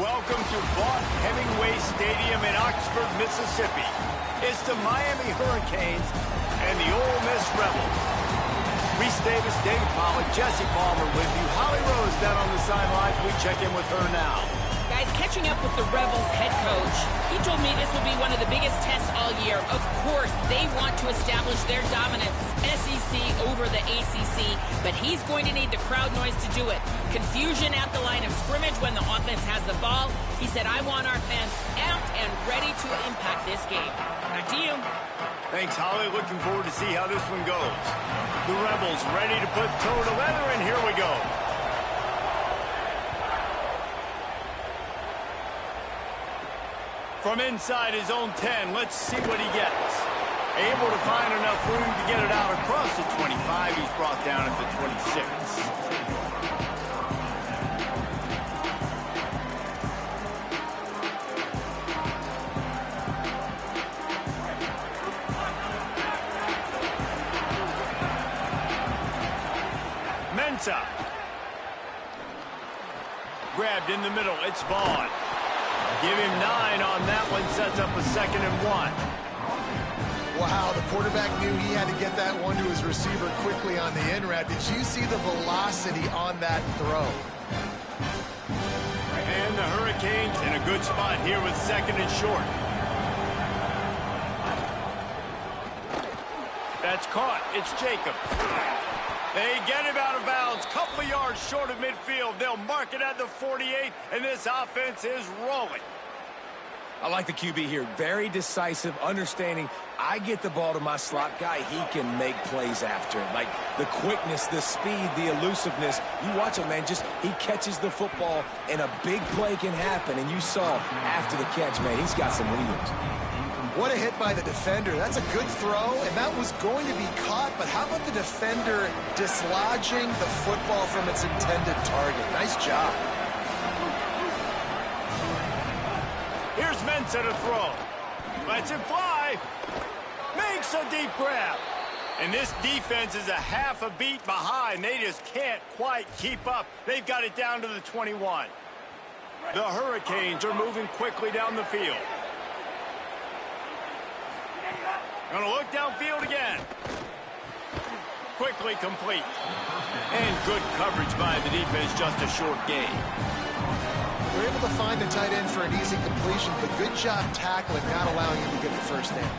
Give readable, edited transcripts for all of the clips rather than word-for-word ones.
Welcome to Vaught Hemingway Stadium in Oxford, Mississippi. It's the Miami Hurricanes and the Ole Miss Rebels. Reese Davis, David Pollack, Jesse Palmer with you. Holly Rose down on the sidelines. We check in with her now. Guys, catching up with the Rebels head coach, he told me this will be one of the biggest tests all year. Of course, they want to establish their dominance, SEC over the ACC, but he's going to need the crowd noise to do it. Confusion at the line of scrimmage when the offense has the ball. He said, I want our fans amped and ready to impact this game. Back to you. Thanks, Holly. Looking forward to see how this one goes. The Rebels ready to put toe to leather, and here we go. From inside his own 10, let's see what he gets. Able to find enough room to get it out across the 25. He's brought down at the 26. Mensah. Grabbed in the middle. It's Vaughn. Give him 9 on that one. Sets up a 2nd and 1. Wow, the quarterback knew he had to get that one to his receiver quickly on the in route. Did you see the velocity on that throw? And the Hurricanes in a good spot here with 2nd and short. That's caught. It's Jacobs. They get him out of bounds. Couple of yards short of midfield. They'll mark it at the 48, and this offense is rolling. I like the QB here. Very decisive, understanding I get the ball to my slot guy, he can make plays after it. Like the quickness, the speed, the elusiveness. You watch him, man, just he catches the football, and a big play can happen. And you saw after the catch, man, he's got some wheels. What a hit by the defender. That's a good throw, and that was going to be caught. But how about the defender dislodging the football from its intended target? Nice job. Here's Mensah to throw. Lets it fly. Makes a deep grab. And this defense is a half a beat behind. They just can't quite keep up. They've got it down to the 21. The Hurricanes are moving quickly down the field. Gonna look downfield again. Quickly complete. And good coverage by the defense, just a short gain. They're able to find the tight end for an easy completion, but good job tackling, not allowing him to get the first down.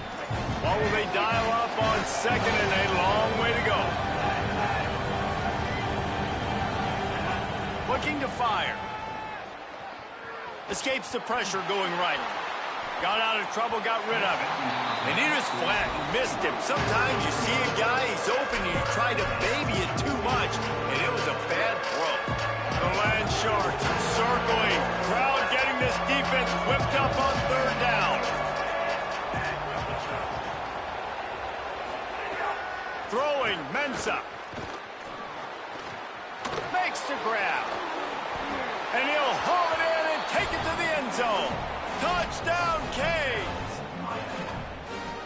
What will they dial up on 2nd and a long way to go? Looking to fire. Escapes the pressure going right. Got out of trouble, got rid of it. And he just flat missed him. Sometimes you see a guy, he's open, and you try to baby it too much, and it was a bad throw. The Land Sharks circling. Crowd getting this defense whipped up on 3rd down. Throwing, Mensah. Makes the grab. And he'll haul it in and take it to the end zone. Touchdown, Canes!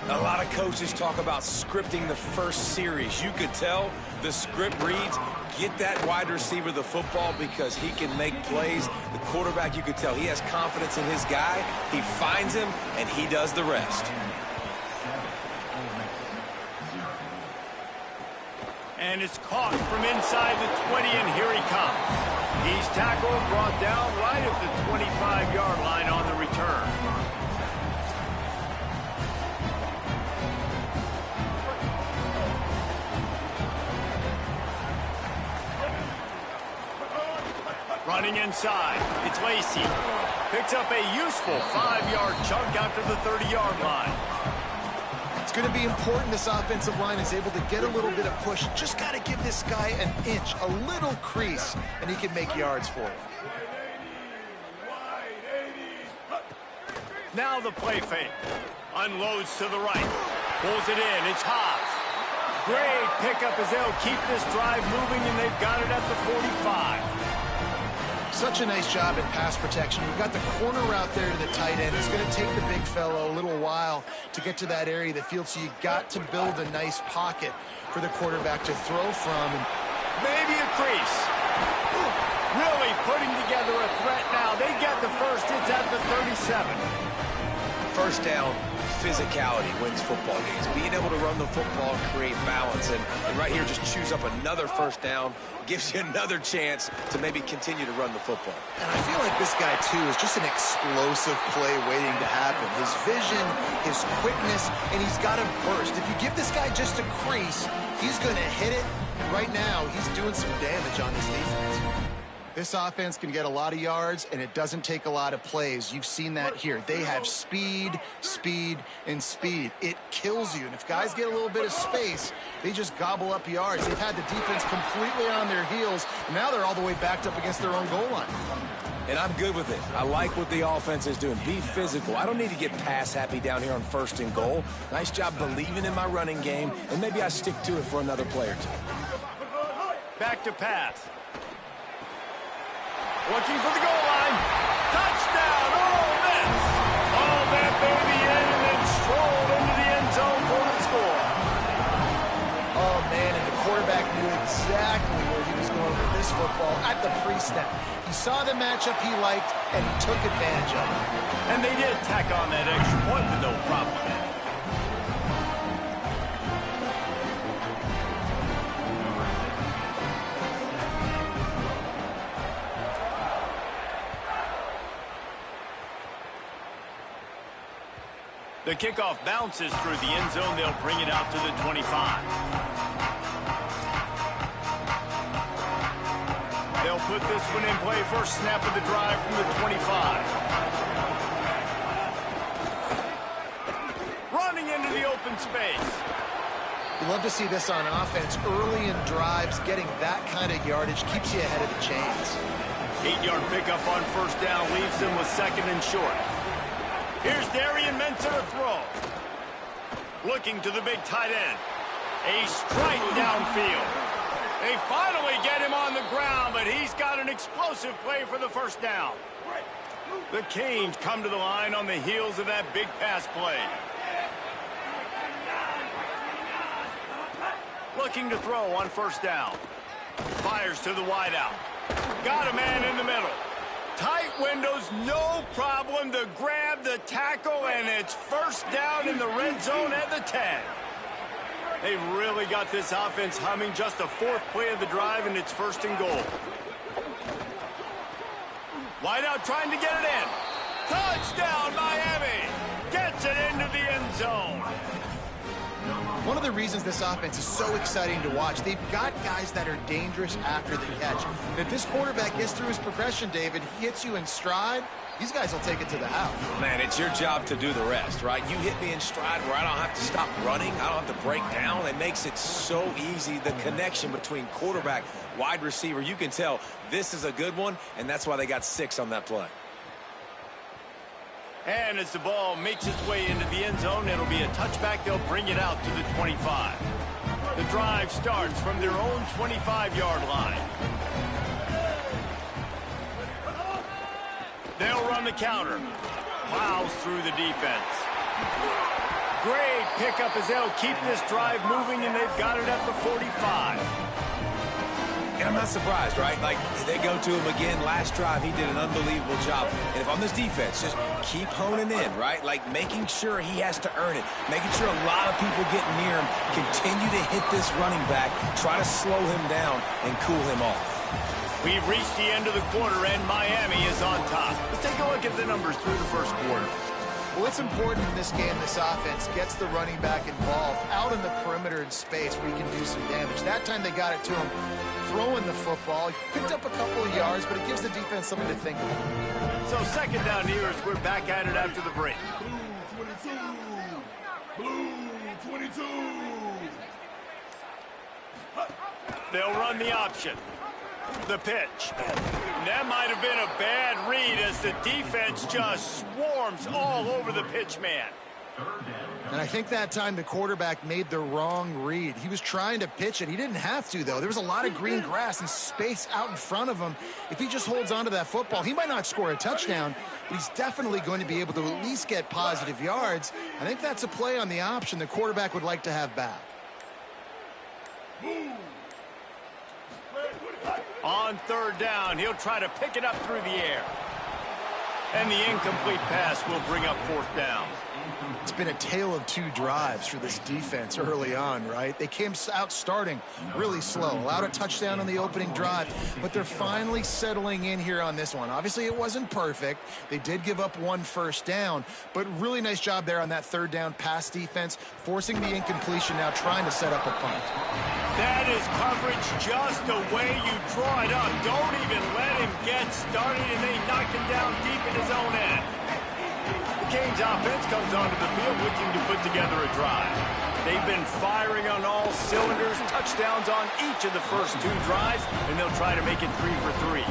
A lot of coaches talk about scripting the first series. You could tell the script reads, get that wide receiver the football because he can make plays. The quarterback, you could tell he has confidence in his guy. He finds him, and he does the rest. And it's caught from inside the 20, and here he comes. He's tackled, brought down right at the 25-yard line on the return. Running inside, it's Lacey. Picks up a useful 5-yard chunk out to the 30-yard line. It's going to be important this offensive line is able to get a little bit of push. Just got to give this guy an inch, a little crease, and he can make yards for you. Now the play fake. Unloads to the right. Pulls it in. It's Hobbs. Great pickup as they'll keep this drive moving, and they've got it at the 45. Such a nice job in pass protection. You've got the corner out there to the tight end. It's going to take the big fellow a little while to get to that area of the field, so you got to build a nice pocket for the quarterback to throw from. And maybe a crease. Really putting together a threat now. They get the first. It's at the 37. First down, physicality wins football games. Being able to run the football, create balance, and right here just choose up another first down, gives you another chance to maybe continue to run the football. And I feel like this guy, too, is just an explosive play waiting to happen. His vision, his quickness, and he's got a burst. If you give this guy just a crease, he's going to hit it. Right now, he's doing some damage on this defense. This offense can get a lot of yards, and it doesn't take a lot of plays. You've seen that here. They have speed, speed, and speed. It kills you. And if guys get a little bit of space, they just gobble up yards. They've had the defense completely on their heels, and now they're all the way backed up against their own goal line. And I'm good with it. I like what the offense is doing. Be physical. I don't need to get pass happy down here on 1st and goal. Nice job believing in my running game, and maybe I stick to it for another play or two. Back to pass. Looking for the goal line. Touchdown. Oh, miss. Oh, that baby in and then strolled into the end zone for the score. Oh, man, and the quarterback knew exactly where he was going with this football at the pre-snap. He saw the matchup he liked, and he took advantage of it. And they did tack on that extra point with no problem. The kickoff bounces through the end zone. They'll bring it out to the 25. They'll put this one in play. First snap of the drive from the 25. Running into the open space. You love to see this on offense. Early in drives, getting that kind of yardage keeps you ahead of the chains. 8-yard pickup on first down leaves them with 2nd and short. Here's Darian Mensa to throw. Looking to the big tight end. A strike downfield. They finally get him on the ground, but he's got an explosive play for the first down. The Canes come to the line on the heels of that big pass play. Looking to throw on first down. Fires to the wideout. Got a man in the middle. Tight windows, no problem to grab the tackle, and it's first down in the red zone at the 10. They've really got this offense humming. Just the 4th play of the drive, and it's 1st and goal. Wideout trying to get it in. Touchdown, Miami! Gets it into the end zone. One of the reasons this offense is so exciting to watch, they've got guys that are dangerous after the catch. And if this quarterback gets through his progression, David, he hits you in stride, these guys will take it to the house. Man, it's your job to do the rest, right? You hit me in stride where I don't have to stop running. I don't have to break down. It makes it so easy, the connection between quarterback, wide receiver. You can tell this is a good one, and that's why they got 6 on that play. And as the ball makes its way into the end zone, it'll be a touchback. They'll bring it out to the 25. The drive starts from their own 25-yard line. They'll run the counter. Plows through the defense. Great pickup as they'll keep this drive moving, and they've got it at the 45. And I'm not surprised, right? Like, they go to him again. Last drive, he did an unbelievable job. And if I'm this defense, just keep honing in, right? Like, making sure he has to earn it. Making sure a lot of people get near him. Continue to hit this running back. Try to slow him down and cool him off. We've reached the end of the quarter, and Miami is on top. Let's take a look at the numbers through the first quarter. Well, it's important in this game this offense gets the running back involved out in the perimeter in space where he can do some damage. That time they got it to him throwing the football. He picked up a couple of yards, but it gives the defense something to think about. So 2nd down here as we're back at it after the break. Blue 22. They'll run the option. The pitch. That might have been a bad read as the defense just swarms all over the pitch man. And I think that time the quarterback made the wrong read. He was trying to pitch it. He didn't have to, though. There was a lot of green grass and space out in front of him. If he just holds on to that football, he might not score a touchdown, but he's definitely going to be able to at least get positive yards. I think that's a play on the option the quarterback would like to have back. On third down, he'll try to pick it up through the air. And the incomplete pass will bring up fourth down. It's been a tale of two drives for this defense early on, right? They came out starting really slow, allowed a touchdown on the opening drive, but they're finally settling in here on this one. Obviously, it wasn't perfect. They did give up one first down, but really nice job there on that third down pass defense, forcing the incompletion now, trying to set up a punt. That is coverage just the way you draw it up. Don't even let him get started, and they knock him down deep in his own end. The Canes offense comes onto the field looking to put together a drive. They've been firing on all cylinders, touchdowns on each of the first two drives, and they'll try to make it 3 for 3.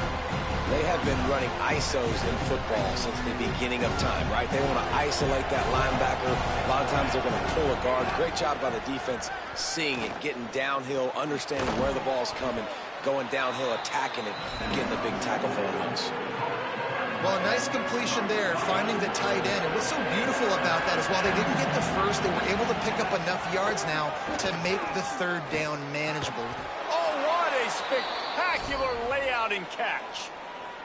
They have been running ISOs in football since the beginning of time, right? They want to isolate that linebacker. A lot of times they're going to pull a guard. Great job by the defense seeing it, getting downhill, understanding where the ball's coming, going downhill, attacking it, and getting the big tackle for once. Well, a nice completion there, finding the tight end. And what's so beautiful about that is while they didn't get the first, they were able to pick up enough yards now to make the third down manageable. Oh, what a spectacular layout and catch.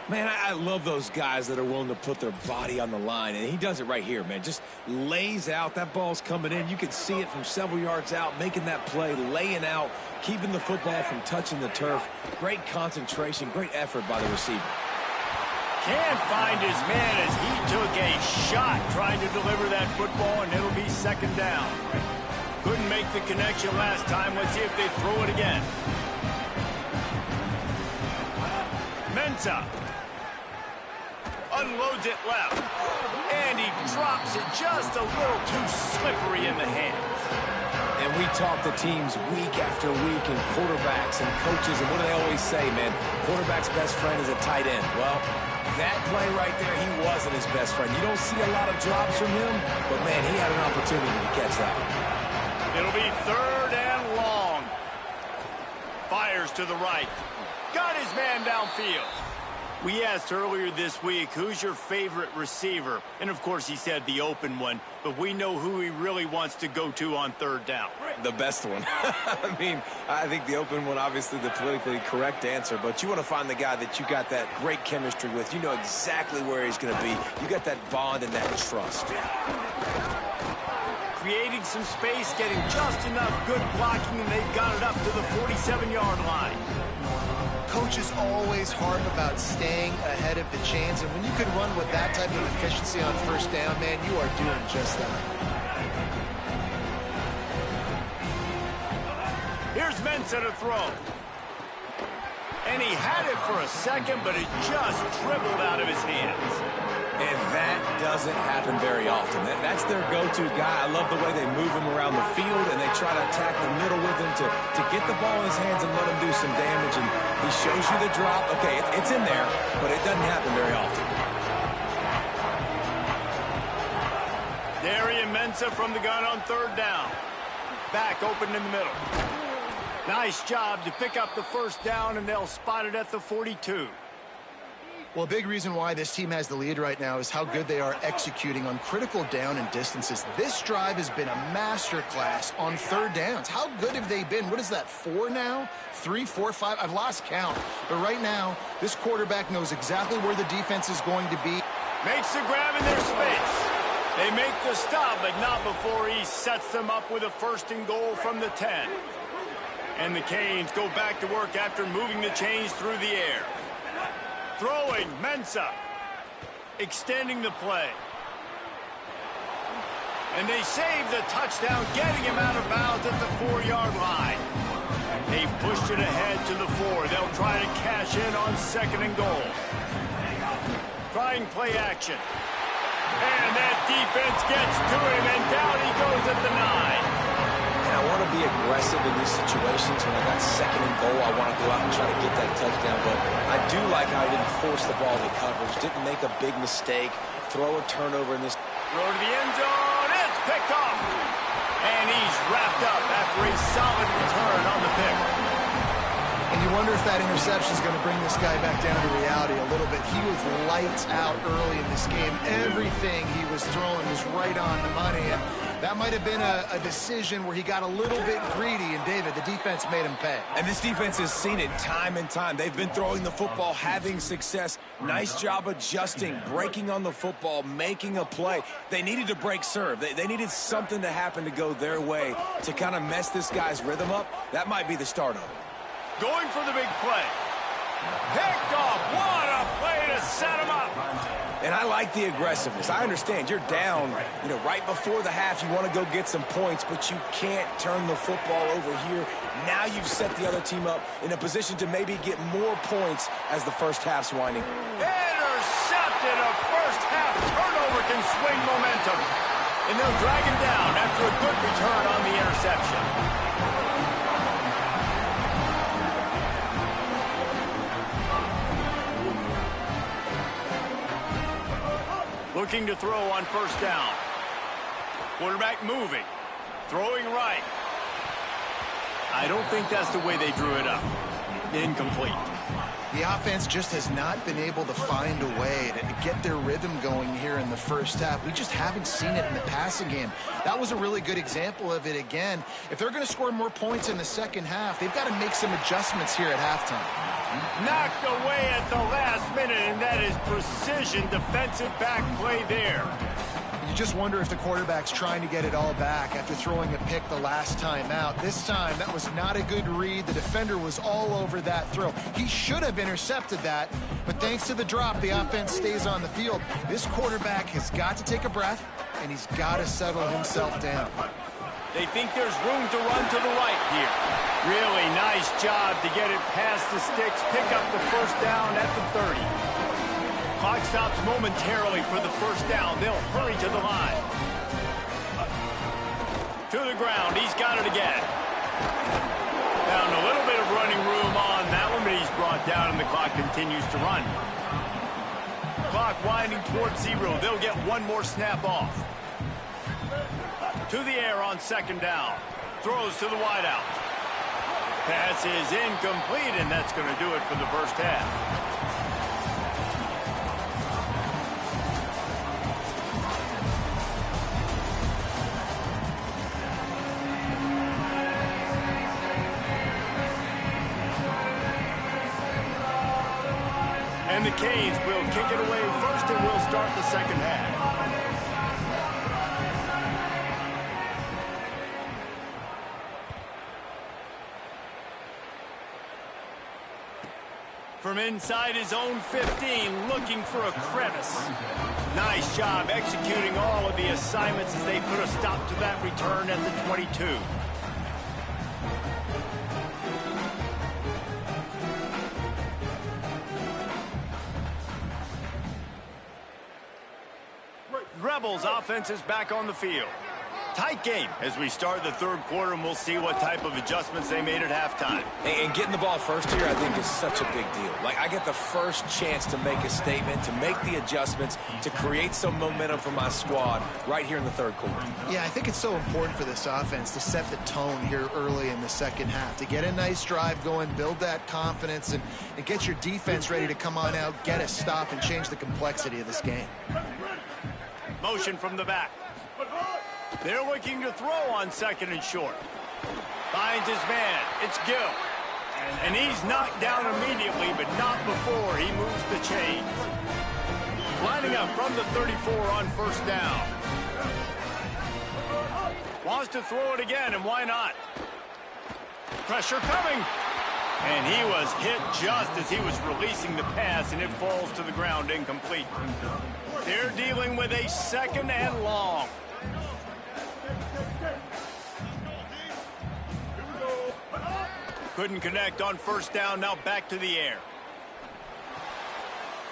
Man, I love those guys that are willing to put their body on the line, and he does it right here, man. Just lays out. That ball's coming in. You can see it from several yards out, making that play, laying out, keeping the football from touching the turf. Great concentration, great effort by the receiver. Can't find his man as he took a shot trying to deliver that football, and it'll be second down. Couldn't make the connection last time. Let's see if they throw it again. Mensah unloads it left, and he drops it just a little too slippery in the hands. And we talk to teams week after week, and quarterbacks and coaches, and what do they always say, man? Quarterback's best friend is a tight end. Well, that play right there, he wasn't his best friend. You don't see a lot of drops from him, but, man, he had an opportunity to catch that one. It'll be third and long. Fires to the right. Got his man downfield. We asked earlier this week, who's your favorite receiver? And, of course, he said the open one, but we know who he really wants to go to on third down. The best one. I mean, I think the open one, obviously the politically correct answer, but you want to find the guy that you got that great chemistry with. You know exactly where he's going to be. You got that bond and that trust. Creating some space, getting just enough good blocking, and they've got it up to the 47-yard line. Coaches always harp about staying ahead of the chains, and when you can run with that type of efficiency on first down, man, you are doing just that. Here's Mensah to throw. And he had it for a second, but it just dribbled out of his hands. And that doesn't happen very often. That's their go-to guy. I love the way they move him around the field, and they try to attack the middle with him to get the ball in his hands and let him do some damage. And he shows you the drop. Okay, it's in there, but it doesn't happen very often. Darian Mensah from the gun on third down. Back open in the middle. Nice job to pick up the first down, and they'll spot it at the 42. Well, a big reason why this team has the lead right now is how good they are executing on critical down and distances. This drive has been a masterclass on third downs. How good have they been? What is that, 4 now? 3, 4, 5? I've lost count. But right now, this quarterback knows exactly where the defense is going to be. Makes the grab in their space. They make the stop, but not before he sets them up with a first and goal from the 10. And the Canes go back to work after moving the chains through the air. Throwing, Mensah. Extending the play. And they save the touchdown, getting him out of bounds at the 4-yard line. They pushed it ahead to the 4. They'll try to cash in on second and goal. Trying play action. And that defense gets to him, and down he goes at the 9. And I want to be aggressive in these situations. When I got second and goal, I want to go out and try to get that touchdown. But I do like how he didn't force the ball into coverage, didn't make a big mistake, throw a turnover in this. Throw to the end zone. It's picked off. And he's wrapped up after a solid return on the pick. And you wonder if that interception is going to bring this guy back down to reality a little bit. He was lights out early in this game. Everything he was throwing was right on the money. And that might have been a decision where he got a little bit greedy. And, David, the defense made him pay. And this defense has seen it time and time. They've been throwing the football, having success. Nice job adjusting, breaking on the football, making a play. They needed to break serve. They needed something to happen to go their way to kind of mess this guy's rhythm up. That might be the start of it. Going for the big play. Picked off. What a play to set him up. And I like the aggressiveness. I understand you're down, right before the half. You want to go get some points, but you can't turn the football over here. Now you've set the other team up in a position to maybe get more points as the first half's winding. Intercepted. A first half turnover can swing momentum. And they'll drag him down after a good return on the interception. Looking to throw on first down. Quarterback moving. Throwing right. I don't think that's the way they drew it up. Incomplete. The offense just has not been able to find a way to get their rhythm going here in the first half. We just haven't seen it in the passing game. That was a really good example of it again. If they're going to score more points in the second half, they've got to make some adjustments here at halftime. Knocked away at the last minute, and that is precision defensive back play there. You just wonder if the quarterback's trying to get it all back after throwing a pick the last time out. This time, that was not a good read. The defender was all over that throw. He should have intercepted that, but thanks to the drop, the offense stays on the field. This quarterback has got to take a breath, and he's got to settle himself down. They think there's room to run to the right here. Really nice job to get it past the sticks, pick up the first down at the 30. Clock stops momentarily for the first down. They'll hurry to the line. To the ground. He's got it again. Found a little bit of running room on that one, but he's brought down and the clock continues to run. Clock winding towards zero. They'll get one more snap off. To the air on second down. Throws to the wideout. Pass is incomplete, and that's going to do it for the first half. And the Canes will kick it away first, and we'll start the second half. From inside his own 15, looking for a crevice. Nice job executing all of the assignments as they put a stop to that return at the 22. Rebels offense is back on the field. Tight game as we start the third quarter, and we'll see what type of adjustments they made at halftime. And getting the ball first here, I think, is such a big deal. Like, I get the first chance to make a statement, to make the adjustments, to create some momentum for my squad right here in the third quarter. Yeah, I think it's so important for this offense to set the tone here early in the second half, to get a nice drive going, build that confidence, and get your defense ready to come on out, get a stop, and change the complexity of this game. Motion from the back. They're looking to throw on second and short. Finds his man. It's Gill. And he's knocked down immediately, but not before he moves the chains. Lining up from the 34 on first down. Wants to throw it again, and why not? Pressure coming. And he was hit just as he was releasing the pass, and it falls to the ground incomplete. They're dealing with a second and long. Couldn't connect on first down. Now back to the air.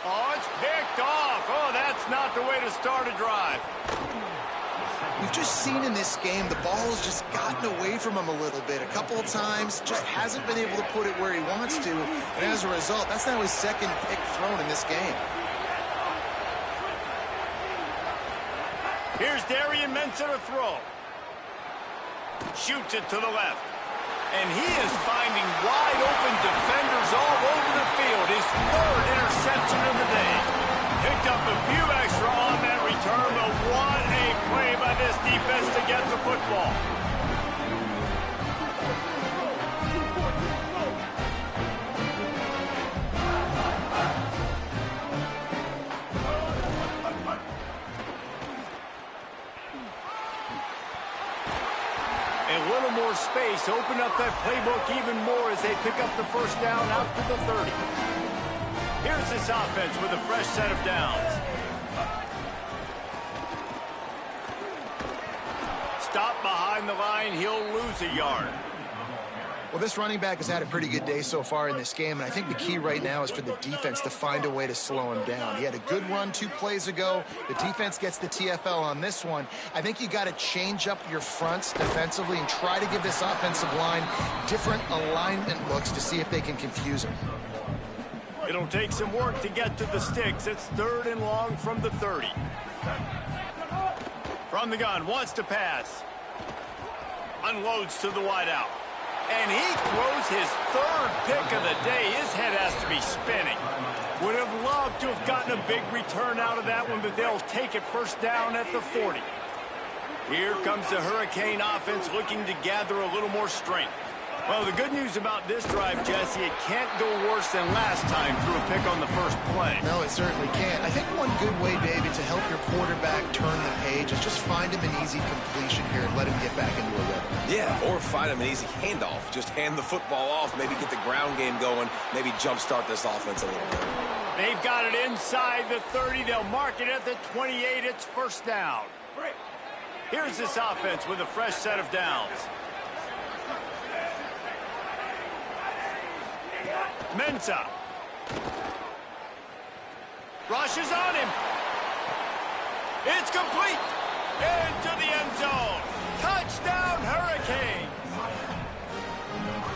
Oh, it's picked off. Oh, that's not the way to start a drive. We've just seen in this game the ball has just gotten away from him a little bit. A couple of times, just hasn't been able to put it where he wants to. And as a result, that's now his second pick thrown in this game. Here's Darian Mensah to throw. Shoots it to the left. And he is finding wide open defenders all over the field. His third interception of the day. Picked up a few extra on that return, but what a play by this defense to get the football. A little more space, open up that playbook even more as they pick up the first down out to the 30. Here's this offense with a fresh set of downs. Stop behind the line, he'll lose a yard. Well, this running back has had a pretty good day so far in this game, and I think the key right now is for the defense to find a way to slow him down. He had a good run 2 plays ago. The defense gets the TFL on this one. I think you got to change up your fronts defensively and try to give this offensive line different alignment looks to see if they can confuse him. It'll take some work to get to the sticks. It's 3rd and long from the 30. From the gun, wants to pass. Unloads to the wideout. And he throws his 3rd pick of the day. His head has to be spinning. Would have loved to have gotten a big return out of that one, but they'll take it first down at the 40. Here comes the Hurricane offense looking to gather a little more strength. Well, the good news about this drive, Jesse, it can't go worse than last time through a pick on the first play. No, it certainly can't. I think one good way, David, to help your quarterback turn the page is just find him an easy completion here and let him get back into a rhythm. Yeah, or find him an easy handoff. Just hand the football off, maybe get the ground game going, maybe jumpstart this offense a little bit. They've got it inside the 30. They'll mark it at the 28. It's first down. Here's this offense with a fresh set of downs. Mensah. Rushes on him. It's complete. Into the end zone. Touchdown, Hurricanes.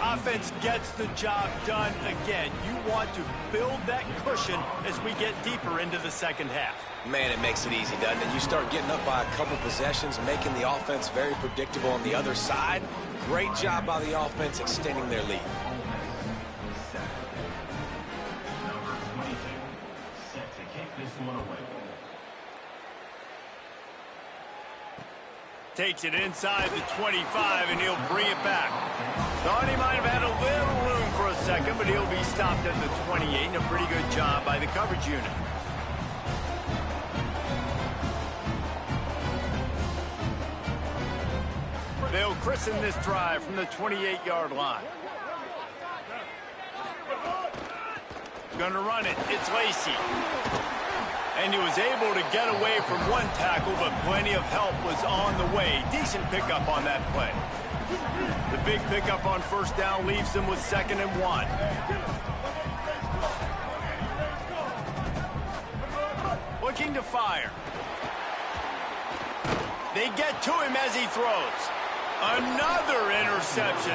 Offense gets the job done again. You want to build that cushion as we get deeper into the second half. Man, it makes it easy, doesn't it? You start getting up by a couple possessions, making the offense very predictable on the other side. Great job by the offense extending their lead. Takes it inside the 25, and he'll bring it back. Thought he might have had a little room for a second, but he'll be stopped at the 28, and a pretty good job by the coverage unit. They'll christen this drive from the 28-yard line. Gonna run it. It's Lacy. And he was able to get away from one tackle, but plenty of help was on the way. Decent pickup on that play. The big pickup on first down leaves them with 2nd and 1. Looking to fire. They get to him as he throws. Another interception.